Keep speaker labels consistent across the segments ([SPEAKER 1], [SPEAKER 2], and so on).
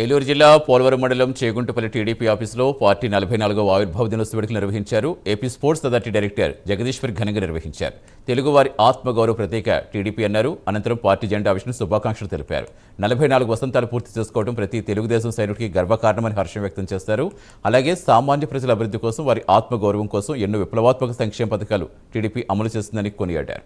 [SPEAKER 1] ఏలూరు జిల్లా పోలవరం మండలం చేగుంటపల్లి టీడీపీ ఆఫీసులో పార్టీ 44వ ఆవిర్భావ దినోత్సవ వేడుకలు నిర్వహించారు. AP sports authority director Jagadishwar ఘనంగా నిర్వహించారు. తెలుగువారి ఆత్మగౌరవ ప్రతీక టీడీపీ అన్నారు. అనంతరం పార్టీ జెండా ఆవిష్కరణ శుభాకాంక్షలు తెలిపారు. 44 వసంతాలు పూర్తి చేసుకోవడం ప్రతి తెలుగుదేశం సైనికుడికి గర్వకారణమని హర్షం వ్యక్తం చేస్తారు. అలాగే సామాన్య ప్రజల అభివృద్ధి కోసం, వారి ఆత్మగౌరవం కోసం ఎన్నో విప్లవాత్మక సంక్షేమ పథకాలు టీడీపీ అమలు చేస్తుందని కొనియాడారు.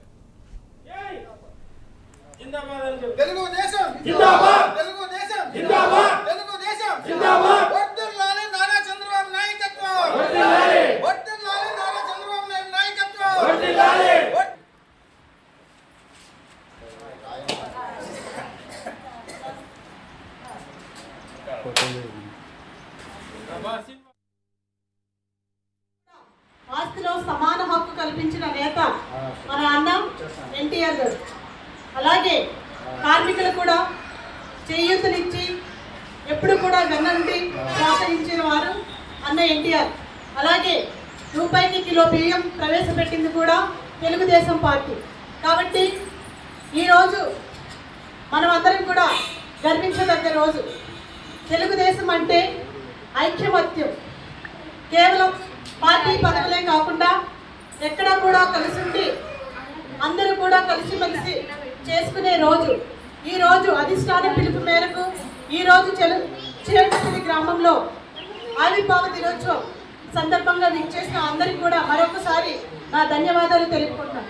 [SPEAKER 2] ఆస్తిలో సమాన హక్కు కల్పించిన నేత మన అన్న ఎన్టీఆర్ గారు. అలాగే కార్మికులు కూడా చేయూతనిచ్చి ఎప్పుడు కూడా వెన్నంటి ప్రోత్సహించిన వారు అన్న ఎన్టీఆర్. అలాగే రూపాయికి కిలో బియ్యం ప్రవేశపెట్టింది కూడా తెలుగుదేశం పార్టీ. కాబట్టి ఈరోజు మనం అందరం కూడా గర్వించదగ్గ రోజు. తెలుగుదేశం అంటే ఐక్యమత్యం. కేవలం పార్టీ పదవులే కాకుండా ఎక్కడా కూడా కలిసి ఉండి అందరూ కూడా కలిసిమెలిసి చేసుకునే రోజు. ఈ రోజు అధిష్టాన పిలుపు మేరకు ఈరోజు చేగుంటపల్లి గ్రామంలో ఆవిర్భావ దినోత్సవం సందర్భంగా విచ్చేసిన అందరికీ కూడా మరొకసారి నా ధన్యవాదాలు తెలుపుకుంటున్నాను.